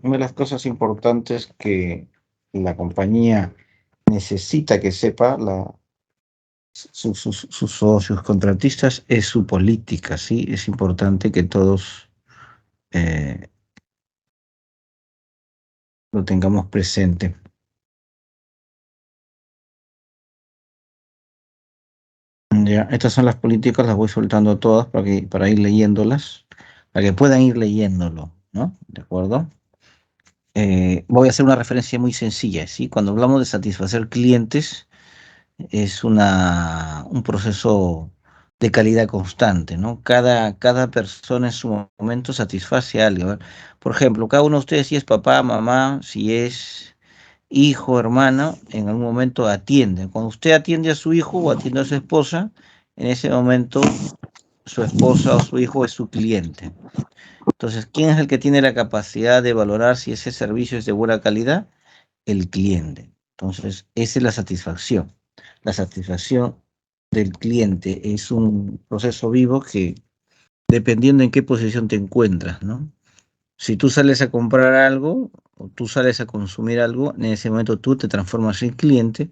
una de las cosas importantes que la compañía necesita que sepa sus socios contratistas es su política, ¿sí? Es importante que todos eh, lo tengamos presente. Ya, estas son las políticas, las voy soltando todas para ir leyéndolas, para que puedan ir leyéndolo, ¿no? ¿De acuerdo? Voy a hacer una referencia muy sencilla, ¿sí? Cuando hablamos de satisfacer clientes, es un proceso de calidad constante, ¿no? Cada persona en su momento satisface a alguien. ¿Ver? Por ejemplo, cada uno de ustedes, si es papá, mamá, si es hijo, hermano, en algún momento atiende. Cuando usted atiende a su hijo o atiende a su esposa, en ese momento su esposa o su hijo es su cliente. Entonces, ¿quién es el que tiene la capacidad de valorar si ese servicio es de buena calidad? El cliente. Entonces, esa es la satisfacción. La satisfacción del cliente es un proceso vivo que, dependiendo en qué posición te encuentras, ¿no? Si tú sales a comprar algo o tú sales a consumir algo, en ese momento tú te transformas en cliente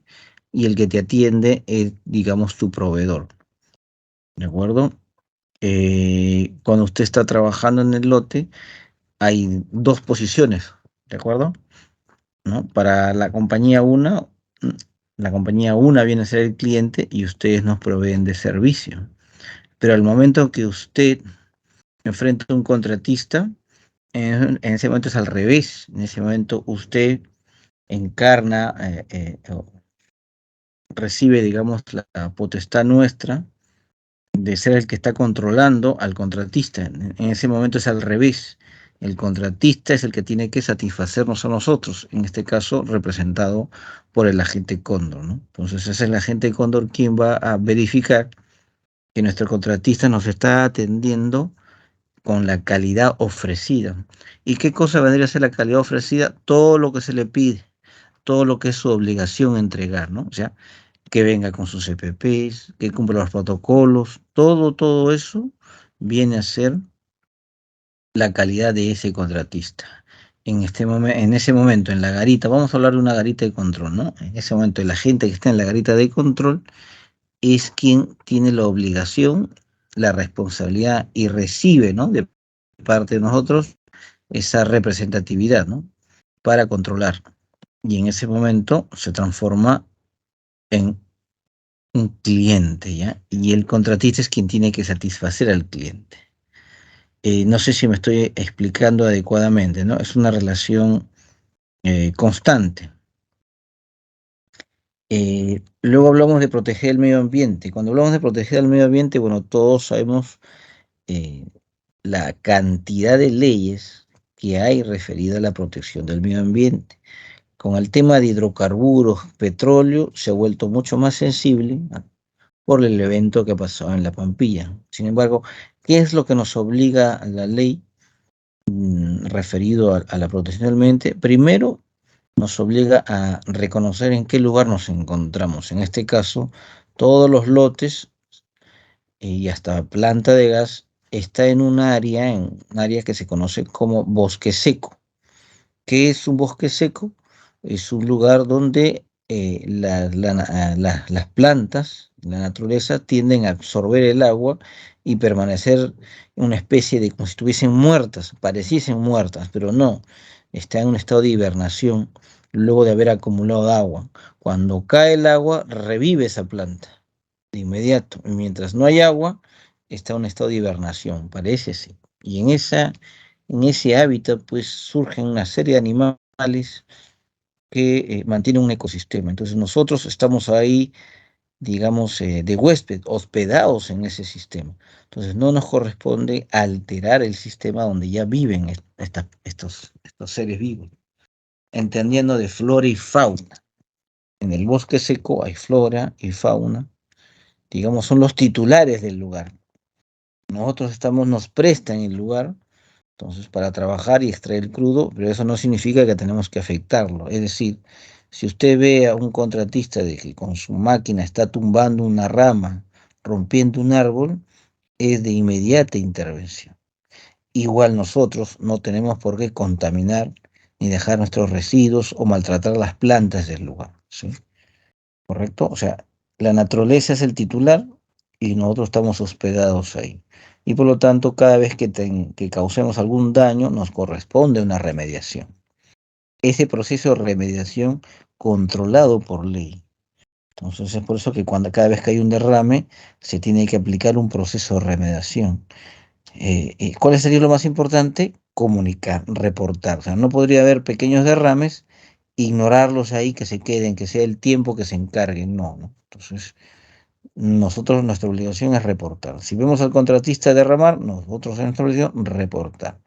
y el que te atiende es, digamos, tu proveedor. ¿De acuerdo? Cuando usted está trabajando en el lote, hay dos posiciones, ¿de acuerdo? ¿No? Para la compañía una viene a ser el cliente y ustedes nos proveen de servicio. Pero al momento que usted enfrenta a un contratista, en ese momento es al revés. En ese momento usted encarna, o recibe, digamos, la potestad nuestra de ser el que está controlando al contratista. En ese momento es al revés. El contratista es el que tiene que satisfacernos a nosotros, en este caso representado por el agente Cóndor, ¿no? Entonces es el agente Cóndor quien va a verificar que nuestro contratista nos está atendiendo con la calidad ofrecida. ¿Y qué cosa vendría a ser la calidad ofrecida? Todo lo que se le pide, todo lo que es su obligación entregar, ¿no? O sea, que venga con sus EPPs, que cumpla los protocolos, todo eso viene a ser la calidad de ese contratista. En ese momento, en la garita, vamos a hablar de una garita de control, ¿no? En ese momento, la gente que está en la garita de control es quien tiene la obligación, la responsabilidad y recibe, ¿no? De parte de nosotros esa representatividad, ¿no? Para controlar. Y en ese momento se transforma en un cliente, ¿ya? Y el contratista es quien tiene que satisfacer al cliente. No sé si me estoy explicando adecuadamente, ¿no? Es una relación constante. Luego hablamos de proteger el medio ambiente. Cuando hablamos de proteger el medio ambiente, bueno, todos sabemos eh, la cantidad de leyes que hay referida a la protección del medio ambiente. Con el tema de hidrocarburos, petróleo, se ha vuelto mucho más sensible por el evento que pasó en la Pampilla. Sin embargo, ¿qué es lo que nos obliga a la ley referido a la protección del ambiente? Primero, nos obliga a reconocer en qué lugar nos encontramos. En este caso, todos los lotes y hasta planta de gas está en un área que se conoce como bosque seco. ¿Qué es un bosque seco? Es un lugar donde las plantas, la naturaleza, tienden a absorber el agua y permanecer en una especie de como si estuviesen muertas, pareciesen muertas, pero no, está en un estado de hibernación luego de haber acumulado agua. Cuando cae el agua, revive esa planta de inmediato. Mientras no hay agua, está en un estado de hibernación, parece así. Y en ese hábitat, pues surgen una serie de animales que mantienen un ecosistema. Entonces nosotros estamos ahí, digamos, de huésped, hospedados en ese sistema. Entonces no nos corresponde alterar el sistema donde ya viven estos seres vivos, entendiendo de flora y fauna. En el bosque seco hay flora y fauna, digamos, son los titulares del lugar. Nosotros nos prestan el lugar, entonces, para trabajar y extraer el crudo, pero eso no significa que tenemos que afectarlo. Es decir, si usted ve a un contratista de que con su máquina está tumbando una rama, rompiendo un árbol, es de inmediata intervención. Igual nosotros no tenemos por qué contaminar ni dejar nuestros residuos o maltratar las plantas del lugar, ¿sí? ¿Correcto? O sea, la naturaleza es el titular y nosotros estamos hospedados ahí. Y por lo tanto, cada vez que causemos algún daño, nos corresponde una remediación. Ese proceso de remediación controlado por ley. Entonces es por eso que cada vez que hay un derrame, se tiene que aplicar un proceso de remediación. ¿Cuál sería lo más importante? Comunicar, reportar. O sea, no podría haber pequeños derrames, ignorarlos ahí, que se queden, que sea el tiempo que se encarguen. No, ¿no? Entonces, nosotros, nuestra obligación es reportar. Si vemos al contratista derramar, nosotros en nuestra obligación reportar.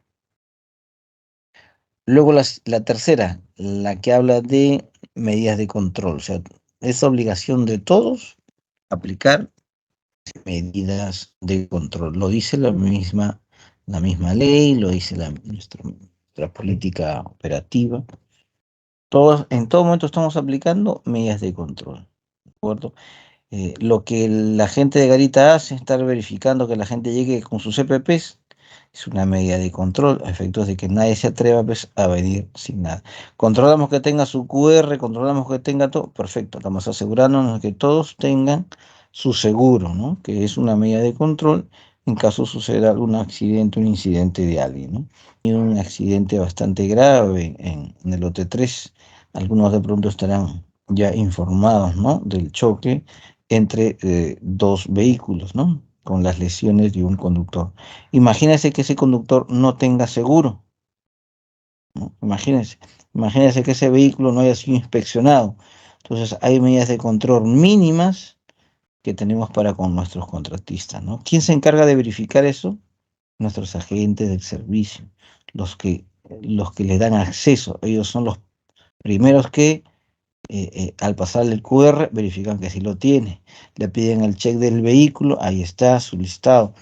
Luego la tercera, la que habla de medidas de control. O sea, es obligación de todos aplicar medidas de control. Lo dice la misma ley, lo dice nuestra política operativa. Todos, en todo momento estamos aplicando medidas de control. ¿De acuerdo? Lo que la gente de Garita hace, estar verificando que la gente llegue con sus EPPs, es una medida de control, a efectos de que nadie se atreva, pues, a venir sin nada. Controlamos que tenga su QR, controlamos que tenga todo, perfecto, estamos asegurándonos de que todos tengan su seguro, ¿no? Que es una medida de control en caso suceda algún accidente, un incidente de alguien, ¿no? Y un accidente bastante grave en el OT3, algunos de pronto estarán ya informados, ¿no? Del choque entre dos vehículos, ¿no? Con las lesiones de un conductor. Imagínense que ese conductor no tenga seguro, ¿no? Imagínense que ese vehículo no haya sido inspeccionado. Entonces, hay medidas de control mínimas que tenemos para con nuestros contratistas, ¿no? ¿Quién se encarga de verificar eso? Nuestros agentes del servicio, los que le dan acceso. Ellos son los primeros que al pasarle el QR, verifican que sí lo tiene. Le piden el check del vehículo, ahí está su listado.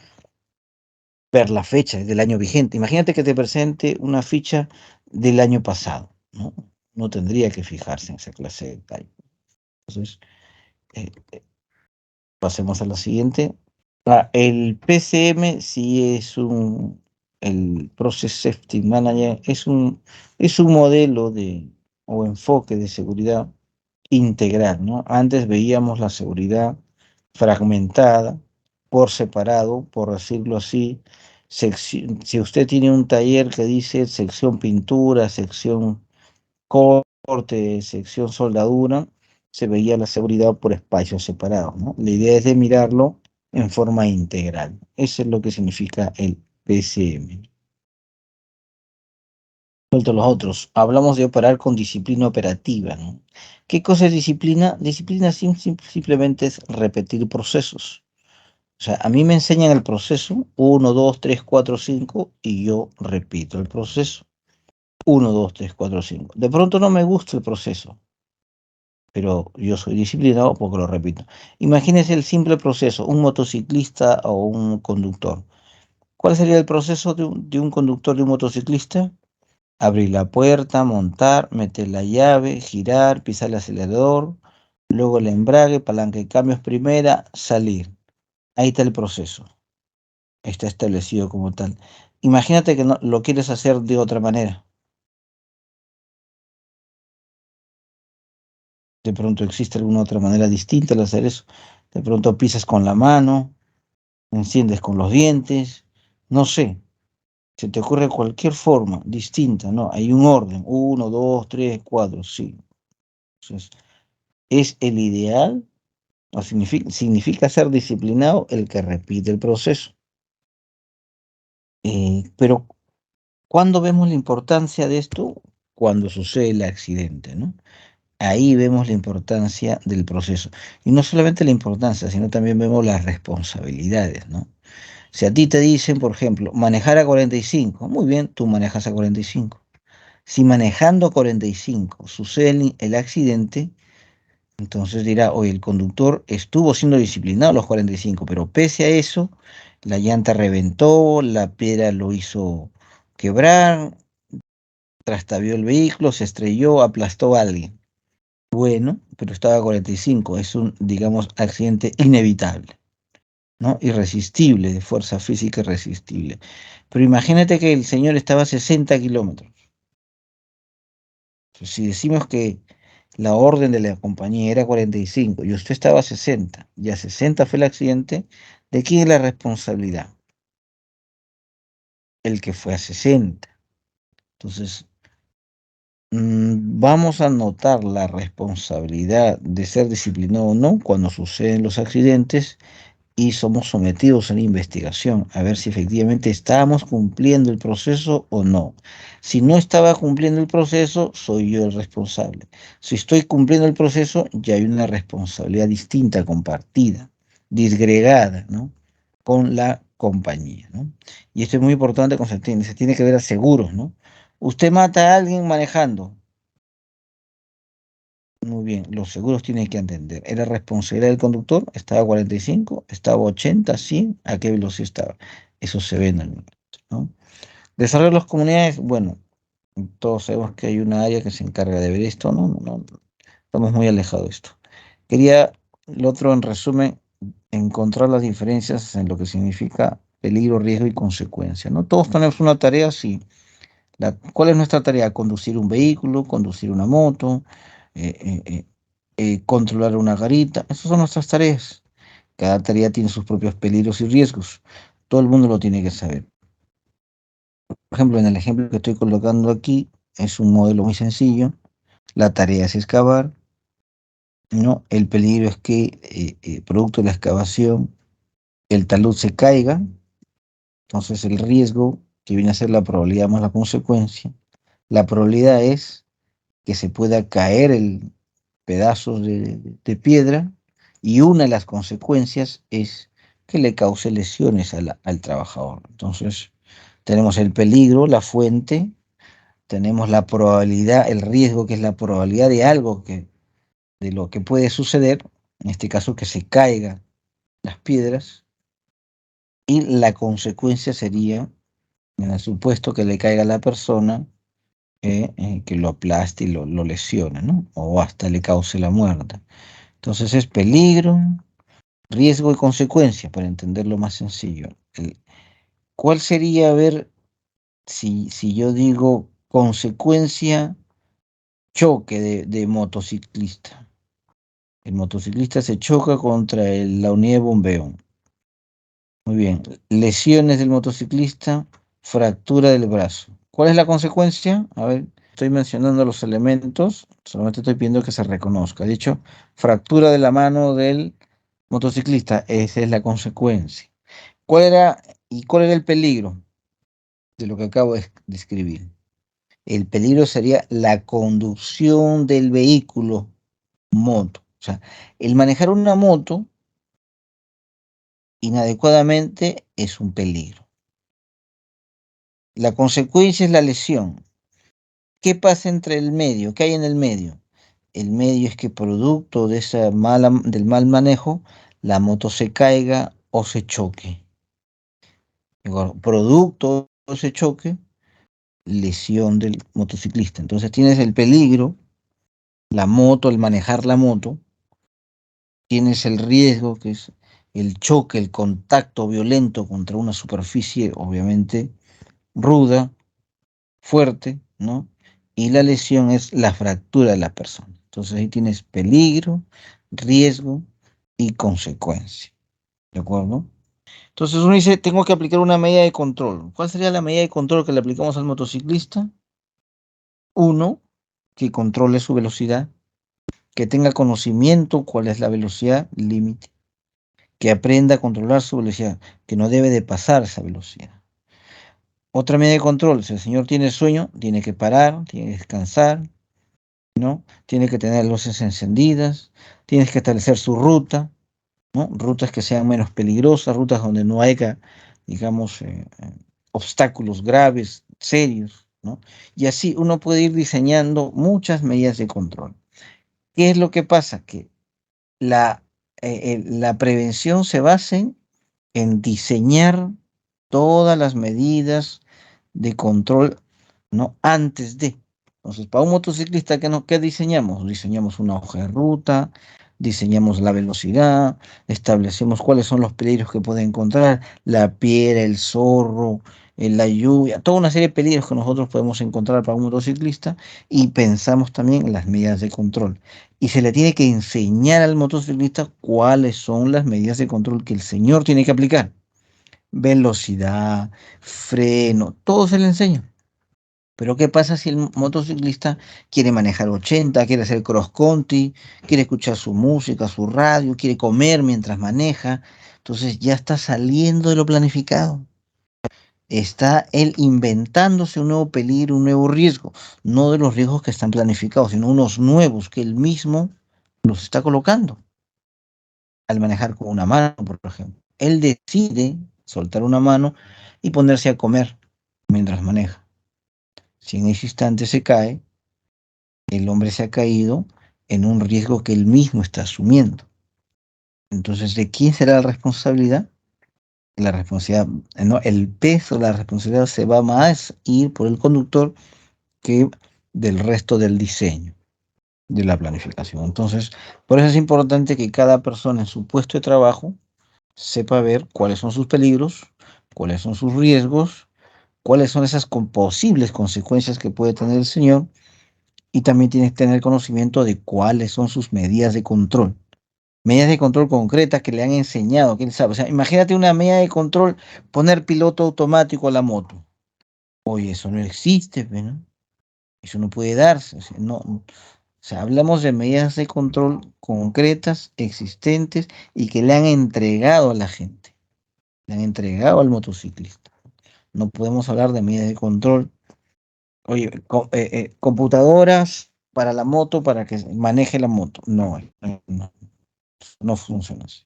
Ver la fecha del año vigente. Imagínate que te presente una ficha del año pasado, ¿no? No tendría que fijarse en esa clase de detalle. Entonces, eh, pasemos a la siguiente. El PCM sí el Process Safety Manager es un modelo o enfoque de seguridad integral, ¿no? Antes veíamos la seguridad fragmentada, por separado, por decirlo así. Si usted tiene un taller que dice sección pintura, sección corte, sección soldadura, se veía la seguridad por espacios separados, ¿no? La idea es de mirarlo en forma integral. Eso es lo que significa el PCM. Suelto los otros. Hablamos de operar con disciplina operativa, ¿no? ¿Qué cosa es disciplina? Disciplina simplemente es repetir procesos. O sea, a mí me enseñan el proceso, 1, 2, 3, 4, 5, y yo repito el proceso. 1, 2, 3, 4, 5. De pronto no me gusta el proceso, pero yo soy disciplinado porque lo repito. Imagínese el simple proceso, un motociclista o un conductor. ¿Cuál sería el proceso de un conductor de un motociclista? Abrir la puerta, montar, meter la llave, girar, pisar el acelerador, luego el embrague, palanca de cambios primera, salir. Ahí está el proceso. Está establecido como tal. Imagínate que no, lo quieres hacer de otra manera. De pronto existe alguna otra manera distinta de hacer eso. De pronto pisas con la mano, enciendes con los dientes, no sé. Se te ocurre cualquier forma distinta, ¿no? Hay un orden, 1, 2, 3, 4, sí. Entonces, es el ideal, o significa ser disciplinado el que repite el proceso. Pero, ¿cuándo vemos la importancia de esto? Cuando sucede el accidente, ¿no? Ahí vemos la importancia del proceso. Y no solamente la importancia, sino también vemos las responsabilidades, ¿no? Si a ti te dicen, por ejemplo, manejar a 45, muy bien, tú manejas a 45. Si manejando a 45 sucede el accidente, entonces dirá, oye, el conductor estuvo siendo disciplinado a los 45, pero pese a eso, la llanta reventó, la piedra lo hizo quebrar, trastabió el vehículo, se estrelló, aplastó a alguien. Bueno, pero estaba a 45, es un, digamos, accidente inevitable, ¿no? Irresistible, de fuerza física irresistible. Pero imagínate que el señor estaba a 60 kilómetros. Si decimos que la orden de la compañía era 45 y usted estaba a 60, y a 60 fue el accidente, ¿de quién es la responsabilidad? El que fue a 60. Entonces, vamos a notar la responsabilidad de ser disciplinado o no cuando suceden los accidentes y somos sometidos a una investigación a ver si efectivamente estábamos cumpliendo el proceso o no. Si no estaba cumpliendo el proceso, soy yo el responsable. Si estoy cumpliendo el proceso, ya hay una responsabilidad distinta, compartida, disgregada, ¿no? Con la compañía, ¿no? Y esto es muy importante, se tiene que ver a seguros, ¿no? Usted mata a alguien manejando. Muy bien, los seguros tienen que entender. Era responsabilidad del conductor, estaba a 45, estaba a 80, 100, ¿a qué velocidad estaba? Eso se ve en el momento, ¿no? Desarrollo de las comunidades, bueno, todos sabemos que hay una área que se encarga de ver esto, ¿no? Estamos muy alejados de esto. Quería, lo otro en resumen, encontrar las diferencias en lo que significa peligro, riesgo y consecuencia, ¿no? Todos tenemos una tarea, sí. ¿Cuál es nuestra tarea? Conducir un vehículo, conducir una moto, controlar una garita. Esas son nuestras tareas. Cada tarea tiene sus propios peligros y riesgos. Todo el mundo lo tiene que saber. Por ejemplo, en el ejemplo que estoy colocando aquí, es un modelo muy sencillo. La tarea es excavar, ¿no? El peligro es que, producto de la excavación, el talud se caiga. Entonces, el riesgo, que viene a ser la probabilidad más la consecuencia, la probabilidad es que se pueda caer el pedazos de piedra y una de las consecuencias es que le cause lesiones al trabajador. Entonces, tenemos el peligro, la fuente, tenemos la probabilidad, el riesgo, que es la probabilidad de algo de lo que puede suceder, en este caso que se caigan las piedras, y la consecuencia sería, en el supuesto que le caiga a la persona, que lo aplaste y lo lesione, ¿no? O hasta le cause la muerte. Entonces es peligro, riesgo y consecuencia, para entenderlo más sencillo. ¿Cuál sería, a ver, si yo digo consecuencia, choque de motociclista? El motociclista se choca contra la unidad de bombeo. Muy bien. Lesiones del motociclista, fractura del brazo. ¿Cuál es la consecuencia? A ver, estoy mencionando los elementos, solamente estoy pidiendo que se reconozca. He dicho, fractura de la mano del motociclista, esa es la consecuencia. ¿Cuál era el peligro de lo que acabo de describir? El peligro sería la conducción del vehículo moto. O sea, el manejar una moto inadecuadamente es un peligro. La consecuencia es la lesión. ¿Qué pasa entre el medio? ¿Qué hay en el medio? El medio es que producto de del mal manejo, la moto se caiga o se choque. Producto de ese choque, lesión del motociclista. Entonces tienes el peligro, la moto, el manejar la moto, tienes el riesgo, que es el choque, el contacto violento contra una superficie, obviamente, ruda, fuerte, ¿no? Y la lesión es la fractura de la persona. Entonces ahí tienes peligro, riesgo y consecuencia. ¿De acuerdo? Entonces uno dice, tengo que aplicar una medida de control. ¿Cuál sería la medida de control que le aplicamos al motociclista? Uno, que controle su velocidad, que tenga conocimiento cuál es la velocidad límite, que aprenda a controlar su velocidad, que no debe de pasar esa velocidad. Otra medida de control, si el señor tiene sueño, tiene que parar, tiene que descansar, ¿no? Tiene que tener luces encendidas, tienes que establecer su ruta, ¿no? Rutas que sean menos peligrosas, rutas donde no haya, digamos, obstáculos graves, serios, ¿no? Y así uno puede ir diseñando muchas medidas de control. ¿Qué es lo que pasa? Que la prevención se basa en diseñar todas las medidas de control, ¿no? Antes de. Entonces, para un motociclista, ¿qué diseñamos? Diseñamos una hoja de ruta, diseñamos la velocidad, establecemos cuáles son los peligros que puede encontrar, la piedra, el zorro, la lluvia, toda una serie de peligros que nosotros podemos encontrar para un motociclista y pensamos también en las medidas de control. Y se le tiene que enseñar al motociclista cuáles son las medidas de control que el señor tiene que aplicar. Velocidad, freno, todo se le enseña. Pero ¿qué pasa si el motociclista quiere manejar 80, quiere hacer cross country, quiere escuchar su música, su radio, quiere comer mientras maneja? Entonces ya está saliendo de lo planificado. Está él inventándose un nuevo peligro, un nuevo riesgo, no de los riesgos que están planificados, sino unos nuevos que él mismo los está colocando al manejar con una mano, por ejemplo. Él decide soltar una mano y ponerse a comer mientras maneja. Si en ese instante se cae, el hombre se ha caído en un riesgo que él mismo está asumiendo. Entonces, ¿de quién será la responsabilidad? La responsabilidad, no, el peso, la responsabilidad se va más a ir por el conductor que del resto del diseño, de la planificación. Entonces, por eso es importante que cada persona en su puesto de trabajo sepa ver cuáles son sus peligros, cuáles son sus riesgos, cuáles son esas posibles consecuencias que puede tener el señor, y también tiene que tener conocimiento de cuáles son sus medidas de control. Medidas de control concretas que le han enseñado, que él sabe. O sea, imagínate una medida de control, poner piloto automático a la moto. Oye, eso no existe, ¿no? Eso no puede darse. O sea, no, o sea, hablamos de medidas de control concretas, existentes y que le han entregado a la gente, le han entregado al motociclista. No podemos hablar de medidas de control. Oye, computadoras para la moto, para que maneje la moto. No, no, no funciona así.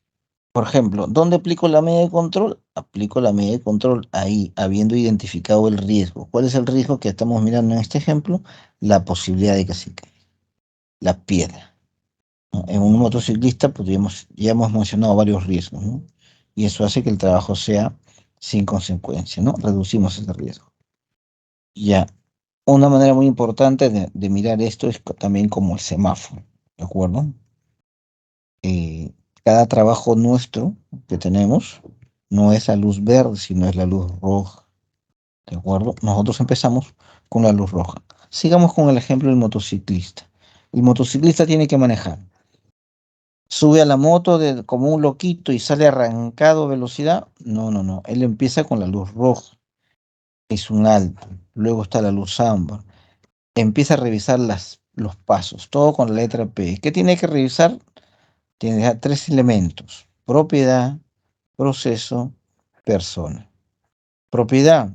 Por ejemplo, ¿dónde aplico la medida de control? Aplico la medida de control ahí, habiendo identificado el riesgo. ¿Cuál es el riesgo que estamos mirando en este ejemplo? La posibilidad de que se caiga, la piedra, ¿no? En un motociclista, pues ya hemos mencionado varios riesgos, ¿no? Y eso hace que el trabajo sea sin consecuencia, ¿no? Reducimos ese riesgo. Ya, una manera muy importante de mirar esto es también como el semáforo, ¿de acuerdo? Eh, Cada trabajo nuestro que tenemos no es la luz verde, sino es la luz roja, ¿de acuerdo? Nosotros empezamos con la luz roja. Sigamos con el ejemplo del motociclista. El motociclista tiene que manejar. Sube a la moto como un loquito y sale arrancado a velocidad. No, no, no. Él empieza con la luz roja. Es un alto. Luego está la luz ámbar. Empieza a revisar los pasos. Todo con la letra P. ¿Qué tiene que revisar? Tiene ya tres elementos: propiedad, proceso, persona. Propiedad: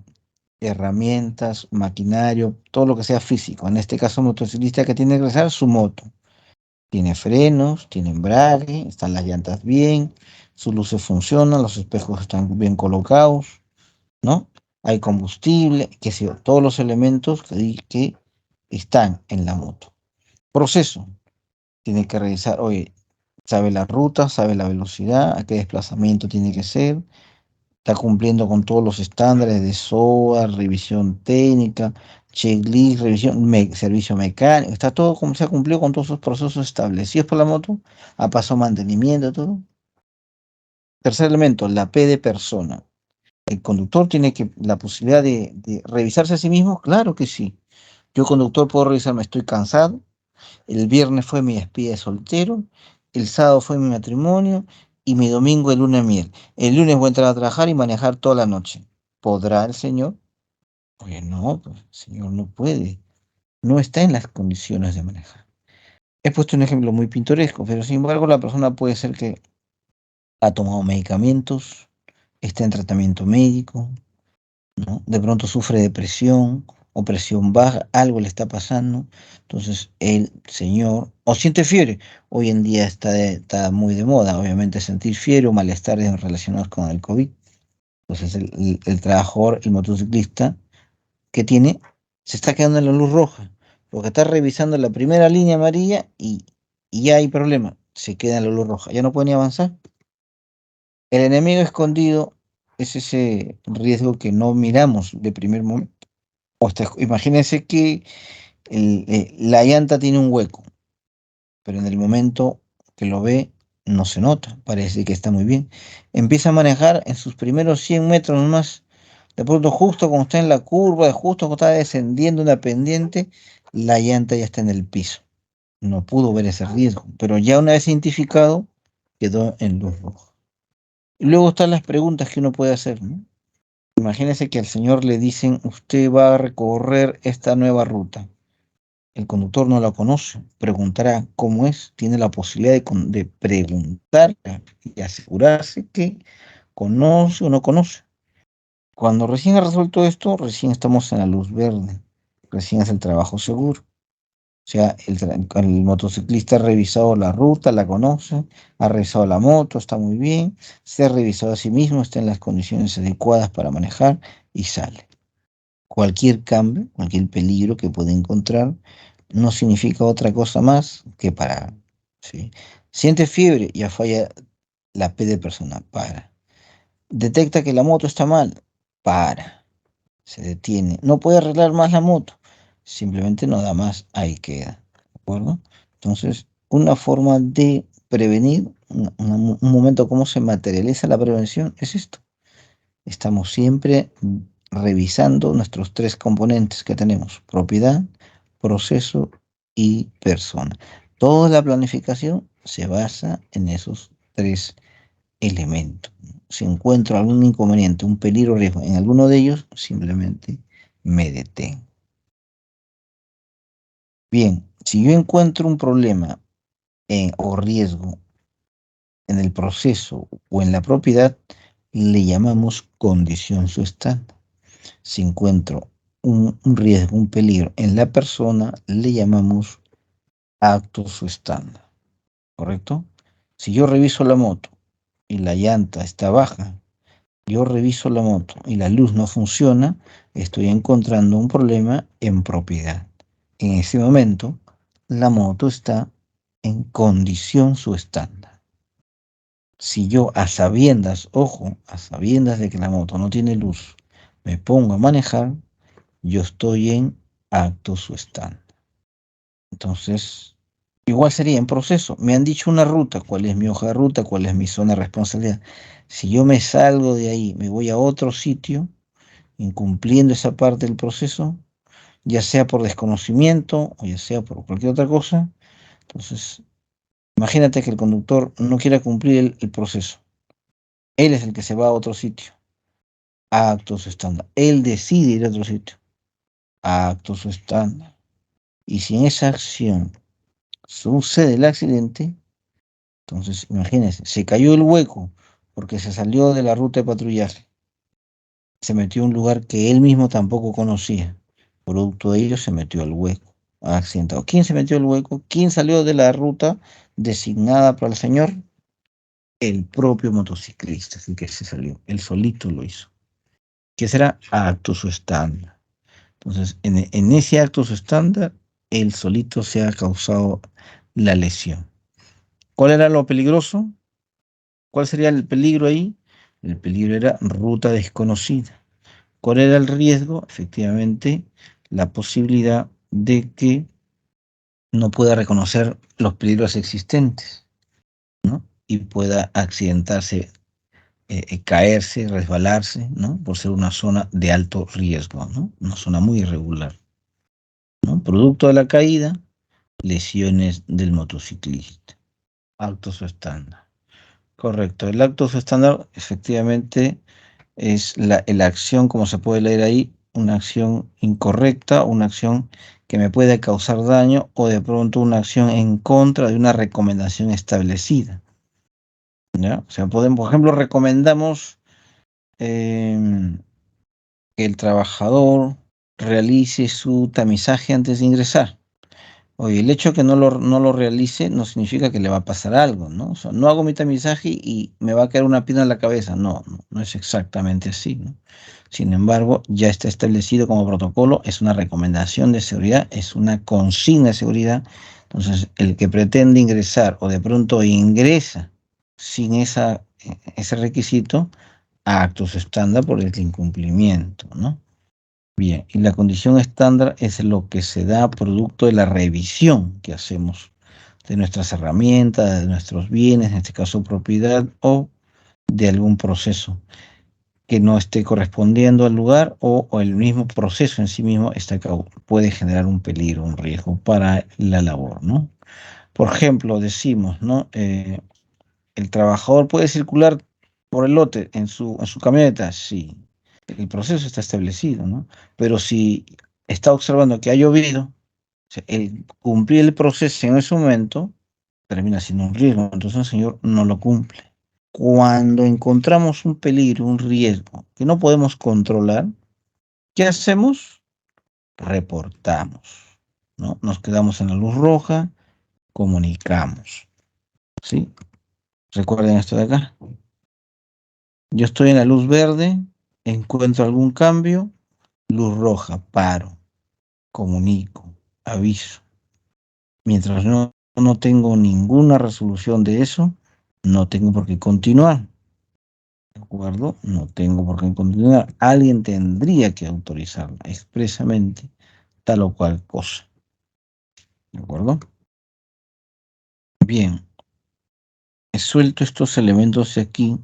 herramientas, maquinario, todo lo que sea físico. En este caso, motociclista, que tiene que revisar su moto. Tiene frenos, tiene embrague, están las llantas bien, sus luces funcionan, los espejos están bien colocados, ¿no? Hay combustible, qué sé yo, todos los elementos que están en la moto. Proceso: tiene que revisar, oye, sabe la ruta, sabe la velocidad, a qué desplazamiento tiene que ser, está cumpliendo con todos los estándares de SOA, revisión técnica, checklist, revisión, servicio mecánico, está todo como se ha cumplido con todos esos procesos establecidos por la moto, ha pasado mantenimiento, todo. Tercer elemento, la P de persona. El conductor tiene la posibilidad de revisarse a sí mismo, claro que sí. Yo, conductor, puedo revisarme, estoy cansado. El viernes fue mi despedida de soltero, el sábado fue mi matrimonio y mi domingo el luna de miel. El lunes voy a entrar a trabajar y manejar toda la noche. ¿Podrá el señor? Oye, no, pues, el señor no puede. No está en las condiciones de manejar. He puesto un ejemplo muy pintoresco, pero sin embargo la persona puede ser que ha tomado medicamentos, está en tratamiento médico, ¿no? De pronto sufre depresión o presión baja, algo le está pasando. Entonces el señor, o siente fiebre. Hoy en día está muy de moda, obviamente, sentir fiebre o malestares relacionados con el COVID. Entonces el trabajador, el motociclista, que tiene, se está quedando en la luz roja, porque está revisando la primera línea amarilla y ya hay problema, se queda en la luz roja, ya no puede ni avanzar. El enemigo escondido es ese riesgo que no miramos de primer momento. Imagínense que la llanta tiene un hueco, pero en el momento que lo ve no se nota, parece que está muy bien. Empieza a manejar en sus primeros 100 metros nomás, De pronto, justo cuando está en la curva, justo cuando está descendiendo una pendiente, la llanta ya está en el piso. No pudo ver ese riesgo, pero ya una vez identificado, quedó en luz roja. Y luego están las preguntas que uno puede hacer, ¿no? Imagínese que al señor le dicen, usted va a recorrer esta nueva ruta. El conductor no la conoce, preguntará cómo es, tiene la posibilidad de preguntar y asegurarse que conoce o no conoce. Cuando recién ha resuelto esto, recién estamos en la luz verde, recién es el trabajo seguro. O sea, el motociclista ha revisado la ruta, la conoce, ha revisado la moto, está muy bien, se ha revisado a sí mismo, está en las condiciones adecuadas para manejar y sale. Cualquier cambio, cualquier peligro que pueda encontrar, no significa otra cosa más que parar. ¿Sí? Siente fiebre, ya falla la P de persona, para. Detecta que la moto está mal, para. Se detiene. No puede arreglar más la moto, simplemente no da más, ahí queda. ¿De acuerdo? Entonces, una forma de prevenir, un momento cómo se materializa la prevención es esto. Estamos siempre revisando nuestros tres componentes que tenemos: propiedad, proceso y persona. Toda la planificación se basa en esos tres elementos. Si encuentro algún inconveniente, un peligro o riesgo en alguno de ellos, simplemente me detengo. Bien, si yo encuentro un problema o riesgo en el proceso o en la propiedad, le llamamos condición subestándar. Si encuentro un riesgo, un peligro en la persona, le llamamos acto subestándar, ¿correcto? Si yo reviso la moto y la llanta está baja, yo reviso la moto y la luz no funciona, estoy encontrando un problema en propiedad. En ese momento, la moto está en condición subestándar. Si yo a sabiendas, ojo, a sabiendas de que la moto no tiene luz, me pongo a manejar, yo estoy en acto subestándar. Entonces, igual sería en proceso. Me han dicho una ruta, cuál es mi hoja de ruta, cuál es mi zona de responsabilidad. Si yo me salgo de ahí, me voy a otro sitio, incumpliendo esa parte del proceso, ya sea por desconocimiento o ya sea por cualquier otra cosa, entonces imagínate que el conductor no quiera cumplir el proceso. Él es el que se va a otro sitio, a actos estándar. Él decide ir a otro sitio, a actos estándar. Y si en esa acción sucede el accidente, entonces imagínense, se cayó el hueco porque se salió de la ruta de patrullaje, se metió a un lugar que él mismo tampoco conocía. Producto de ello se metió al hueco, accidentado. ¿Quién se metió al hueco? ¿Quién salió de la ruta designada para el señor? El propio motociclista, así que se salió, él solito lo hizo. ¿Qué será? Acto su estándar. Entonces, en ese acto su estándar, él solito se ha causado la lesión. ¿Cuál era lo peligroso? ¿Cuál sería el peligro ahí? El peligro era ruta desconocida. ¿Cuál era el riesgo? Efectivamente, la posibilidad de que no pueda reconocer los peligros existentes, ¿no? Y pueda accidentarse, caerse, resbalarse, ¿no? Por ser una zona de alto riesgo, ¿no? Una zona muy irregular, ¿no? Producto de la caída, lesiones del motociclista. Actos estándar. Correcto. El acto estándar efectivamente es la acción, como se puede leer ahí, una acción incorrecta, una acción que me puede causar daño o de pronto una acción en contra de una recomendación establecida. ¿Ya? O sea, podemos, por ejemplo, recomendamos que el trabajador realice su tamizaje antes de ingresar. Oye, el hecho de que no lo realice no significa que le va a pasar algo, ¿no? O sea, no hago mi tamizaje y me va a caer una piedra en la cabeza. No, no es exactamente así, ¿no? Sin embargo, ya está establecido como protocolo, es una recomendación de seguridad, es una consigna de seguridad. Entonces, el que pretende ingresar o de pronto ingresa sin ese requisito, a actos estándar por el incumplimiento, ¿no? Bien, y la condición estándar es lo que se da producto de la revisión que hacemos de nuestras herramientas, de nuestros bienes, en este caso propiedad, o de algún proceso. que no esté correspondiendo al lugar o el mismo proceso en sí mismo puede generar un peligro, un riesgo para la labor, ¿no? Por ejemplo, decimos, ¿no? ¿El trabajador puede circular por el lote en su camioneta? Sí, el proceso está establecido, ¿no? Pero si está observando que ha llovido, o sea, el cumplir el proceso en ese momento termina siendo un riesgo, entonces el señor no lo cumple. Cuando encontramos un peligro, un riesgo que no podemos controlar, ¿qué hacemos? Reportamos, ¿no? Nos quedamos en la luz roja, comunicamos, ¿sí? Recuerden esto de acá. Yo estoy en la luz verde, encuentro algún cambio, luz roja, paro, comunico, aviso. Mientras no tengo ninguna resolución de eso, no tengo por qué continuar. ¿De acuerdo? No tengo por qué continuar. Alguien tendría que autorizarla expresamente tal o cual cosa. ¿De acuerdo? Bien, he suelto estos elementos de aquí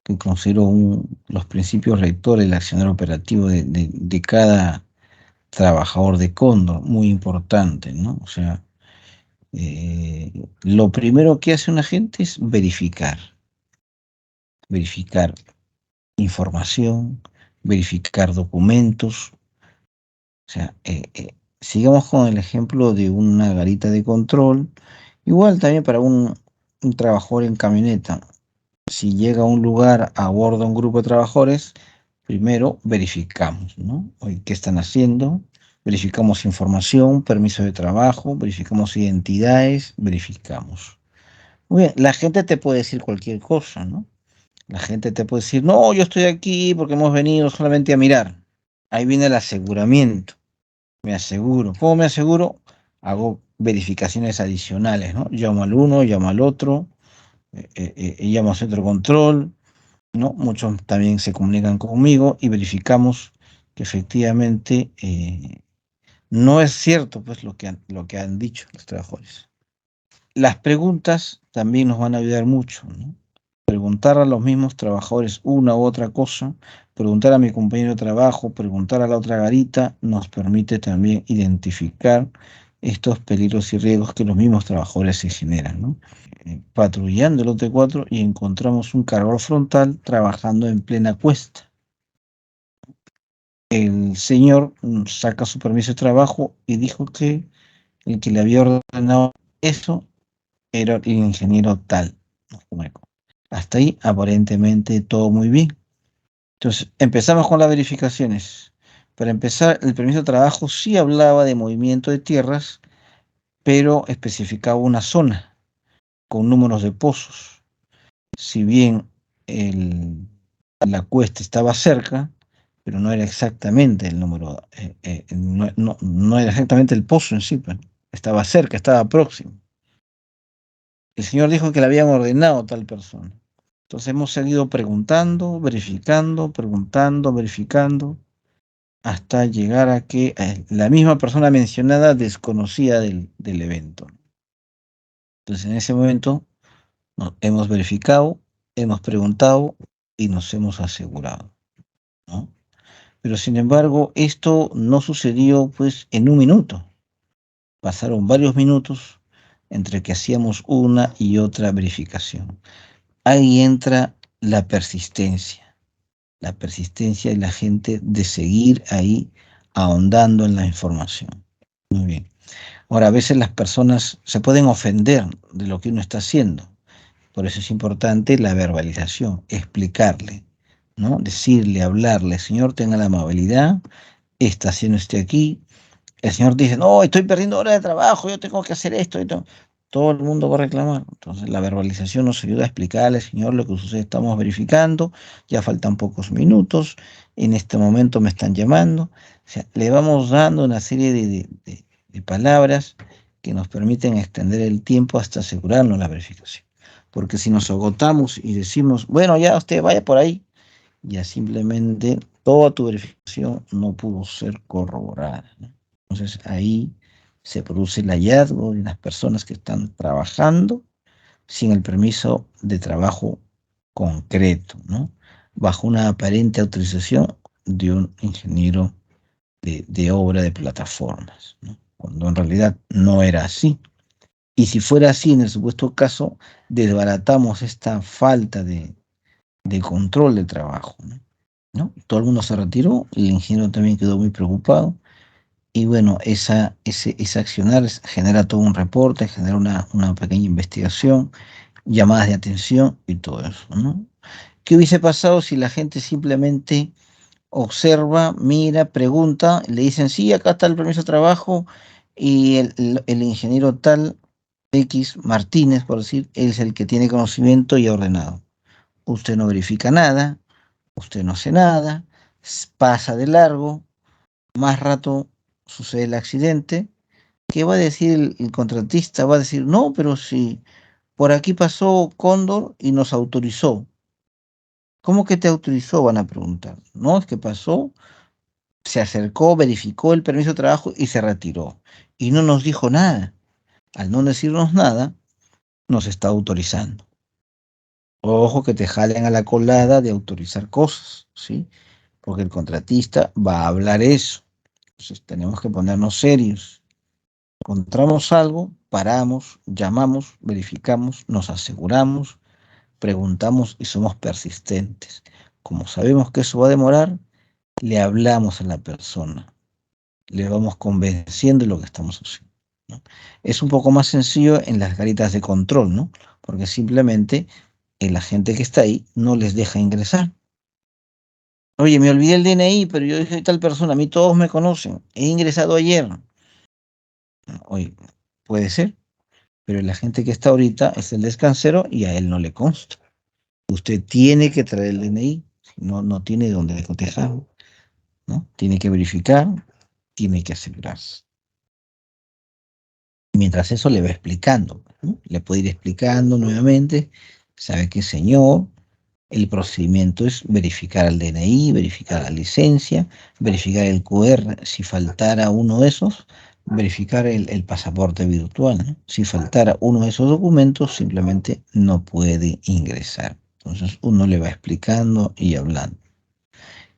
que considero los principios rectores del accionar operativo de cada trabajador de Cóndor, muy importante, ¿no? O sea, lo primero que hace un agente es verificar información, verificar documentos. O sea, sigamos con el ejemplo de una garita de control. Igual también para un trabajador en camioneta. Si llega a un lugar, aborda un grupo de trabajadores, primero verificamos, ¿no? Oye, ¿qué están haciendo? Verificamos información, permiso de trabajo, verificamos identidades, verificamos. Muy bien, la gente te puede decir cualquier cosa, ¿no? La gente te puede decir, no, yo estoy aquí porque hemos venido solamente a mirar. Ahí viene el aseguramiento. Me aseguro. ¿Cómo me aseguro? Hago verificaciones adicionales, ¿no? Llamo al uno, llamo al otro, llamo a centro de control, ¿no? Muchos también se comunican conmigo y verificamos que efectivamente no es cierto pues lo que han dicho los trabajadores. Las preguntas también nos van a ayudar mucho, ¿no? Preguntar a los mismos trabajadores una u otra cosa, preguntar a mi compañero de trabajo, preguntar a la otra garita, nos permite también identificar estos peligros y riesgos que los mismos trabajadores se generan, ¿no? Patrullando el lote 4 y encontramos un cargador frontal trabajando en plena cuesta. El señor saca su permiso de trabajo y dijo que el que le había ordenado eso era el ingeniero tal. Hasta ahí aparentemente todo muy bien. Entonces, empezamos con las verificaciones. Para empezar, el permiso de trabajo sí hablaba de movimiento de tierras, pero especificaba una zona con números de pozos. Si bien la cuesta estaba cerca, pero no era exactamente el número, no era exactamente el pozo en sí, pues, estaba cerca, estaba próximo. El señor dijo que le habían ordenado a tal persona. Entonces hemos seguido preguntando, verificando, preguntando, verificando, hasta llegar a que la misma persona mencionada desconocía del evento. Entonces en ese momento hemos verificado, hemos preguntado y nos hemos asegurado, ¿no? Pero sin embargo, esto no sucedió pues en un minuto. Pasaron varios minutos entre que hacíamos una y otra verificación. Ahí entra la persistencia de la gente de seguir ahí ahondando en la información. Muy bien. Ahora, a veces las personas se pueden ofender de lo que uno está haciendo. Por eso es importante la verbalización, explicarle, ¿no? Decirle, hablarle, señor, tenga la amabilidad, está haciendo usted aquí. El señor dice, no, estoy perdiendo horas de trabajo, yo tengo que hacer esto y todo. Todo el mundo va a reclamar. Entonces, la verbalización nos ayuda a explicarle, señor, lo que sucede, estamos verificando, ya faltan pocos minutos, en este momento me están llamando. O sea, le vamos dando una serie de palabras que nos permiten extender el tiempo hasta asegurarnos la verificación. Porque si nos agotamos y decimos, bueno, ya usted vaya por ahí, ya simplemente toda tu verificación no pudo ser corroborada, ¿no? Entonces ahí se produce el hallazgo de las personas que están trabajando sin el permiso de trabajo concreto, ¿no? bajo una aparente autorización de un ingeniero de obra de plataformas, ¿no? Cuando en realidad no era así. Y si fuera así, en el supuesto caso, desbaratamos esta falta de control del trabajo, ¿no? ¿No? Todo el mundo se retiró, el ingeniero también quedó muy preocupado, y bueno, ese accionar genera todo un reporte, genera una pequeña investigación, llamadas de atención y todo eso, ¿no? ¿Qué hubiese pasado si la gente simplemente observa, mira, pregunta, le dicen, sí, acá está el permiso de trabajo, y el ingeniero tal, X Martínez, por decir, él es el que tiene conocimiento y ha ordenado? Usted no verifica nada, usted no hace nada, pasa de largo, más rato sucede el accidente. ¿Qué va a decir el contratista? Va a decir, no, pero si por aquí pasó Cóndor y nos autorizó. ¿Cómo que te autorizó? Van a preguntar. No, es que pasó, se acercó, verificó el permiso de trabajo y se retiró. Y no nos dijo nada. Al no decirnos nada, nos está autorizando. Ojo que te jalen a la colada de autorizar cosas, ¿sí? Porque el contratista va a hablar eso. Entonces tenemos que ponernos serios. Encontramos algo, paramos, llamamos, verificamos, nos aseguramos, preguntamos y somos persistentes. Como sabemos que eso va a demorar, le hablamos a la persona, le vamos convenciendo de lo que estamos haciendo, ¿no? Es un poco más sencillo en las garitas de control, ¿no? Porque simplemente la gente que está ahí no les deja ingresar. Oye, me olvidé el DNI, pero yo soy tal persona, a mí todos me conocen, he ingresado ayer. Oye, puede ser, pero la gente que está ahorita es el descansero y a él no le consta. Usted tiene que traer el DNI, no tiene dónde cotejar, ¿no? Tiene que verificar, tiene que asegurarse. Mientras eso le va explicando, ¿no? Le puede ir explicando nuevamente, sabe que señor, el procedimiento es verificar el DNI, verificar la licencia, verificar el QR, si faltara uno de esos, verificar el pasaporte virtual, ¿no? Si faltara uno de esos documentos, simplemente no puede ingresar. Entonces uno le va explicando y hablando.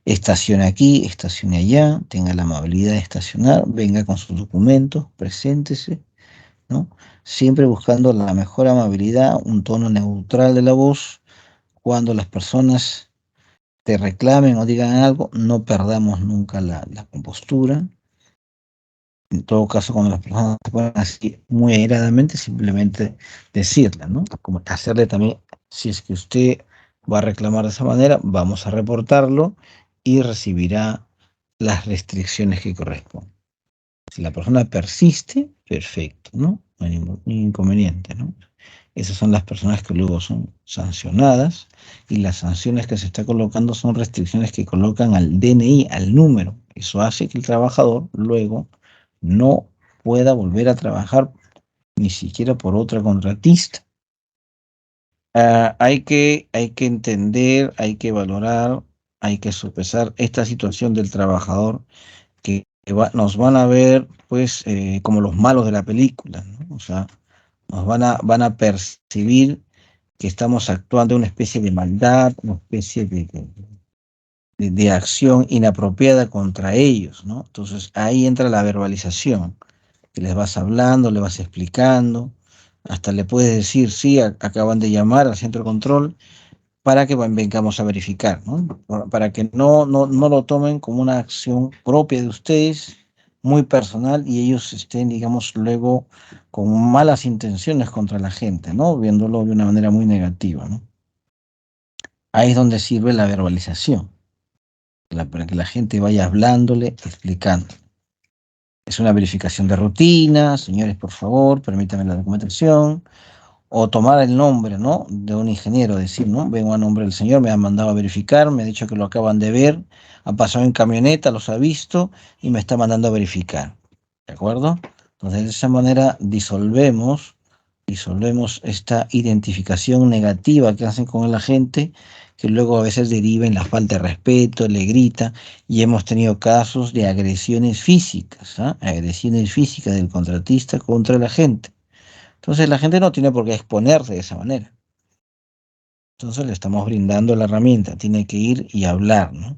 Estacione aquí, estacione allá, tenga la amabilidad de estacionar, venga con sus documentos, preséntese, ¿no? Siempre buscando la mejor amabilidad, un tono neutral de la voz. Cuando las personas te reclamen o digan algo, no perdamos nunca la compostura. En todo caso, cuando las personas se ponen así muy airadamente, simplemente decirle, ¿no? Como hacerle también, si es que usted va a reclamar de esa manera, vamos a reportarlo y recibirá las restricciones que corresponden. Si la persona persiste, perfecto, ¿no? No hay ningún inconveniente, ¿no? Esas son las personas que luego son sancionadas, y las sanciones que se está colocando son restricciones que colocan al DNI, al número. Eso hace que el trabajador luego no pueda volver a trabajar ni siquiera por otra contratista. Hay que entender, hay que valorar, hay que sopesar esta situación del trabajador que nos van a ver pues como los malos de la película, ¿no? O sea, van a percibir que estamos actuando una especie de maldad, una especie de acción inapropiada contra ellos, ¿no? Entonces ahí entra la verbalización, que les vas hablando, le vas explicando, hasta le puedes decir, sí, acaban de llamar al centro de control para que vengamos a verificar, ¿no? Para que no lo tomen como una acción propia de ustedes, muy personal, y ellos estén, digamos, luego con malas intenciones contra la gente, ¿no? Viéndolo de una manera muy negativa, ¿no? Ahí es donde sirve la verbalización, para que la gente vaya hablándole, explicando. Es una verificación de rutina, señores, por favor, permítanme la documentación. O tomar el nombre, ¿no? De un ingeniero, decir, ¿no? Vengo a nombre del señor, me han mandado a verificar, me ha dicho que lo acaban de ver, ha pasado en camioneta, los ha visto y me está mandando a verificar. ¿De acuerdo? Entonces, de esa manera disolvemos esta identificación negativa que hacen con la gente, que luego a veces deriva en la falta de respeto, le grita, y hemos tenido casos de agresiones físicas, ¿ah? Agresiones físicas del contratista contra la gente. Entonces la gente no tiene por qué exponerse de esa manera. Entonces le estamos brindando la herramienta, tiene que ir y hablar, ¿no?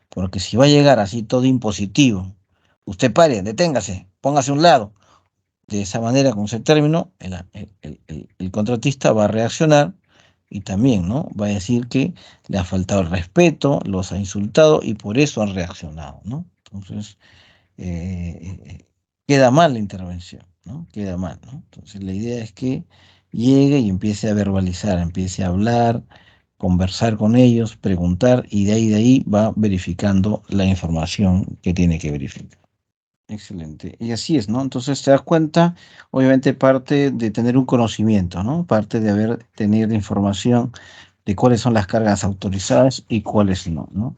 Porque si va a llegar así todo impositivo, usted pare, deténgase, póngase a un lado. De esa manera, con ese término, el contratista va a reaccionar y también, ¿no? Va a decir que le ha faltado el respeto, los ha insultado y por eso han reaccionado, ¿no? Entonces, queda mal la intervención, ¿no? Queda mal, ¿no? Entonces, la idea es que llegue y empiece a verbalizar, empiece a hablar, conversar con ellos, preguntar y de ahí va verificando la información que tiene que verificar. Excelente. Y así es, ¿no? Entonces te das cuenta, obviamente parte de tener un conocimiento, ¿no? Parte de haber tenido información de cuáles son las cargas autorizadas y cuáles no, ¿no?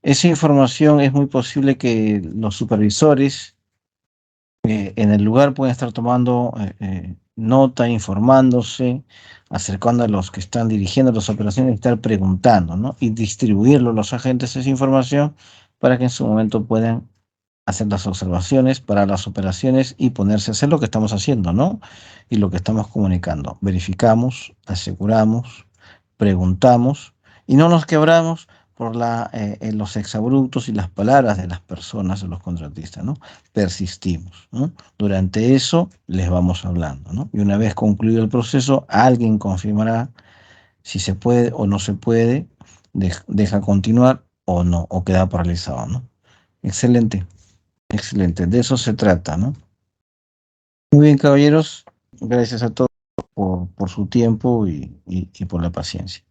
Esa información es muy posible que los supervisores en el lugar pueden estar tomando nota, informándose, acercando a los que están dirigiendo las operaciones y estar preguntando, ¿no? Y distribuirlo a los agentes esa información para que en su momento puedan hacer las observaciones para las operaciones y ponerse a hacer lo que estamos haciendo, ¿no? Y lo que estamos comunicando. Verificamos, aseguramos, preguntamos y no nos quebramos por los exabruptos y las palabras de las personas, de los contratistas, ¿no? Persistimos, ¿no? Durante eso les vamos hablando, ¿no? Y una vez concluido el proceso, alguien confirmará si se puede o no se puede, deja continuar o no, o queda paralizado, ¿no? Excelente. Excelente, de eso se trata, ¿no? Muy bien, caballeros, gracias a todos por su tiempo y por la paciencia.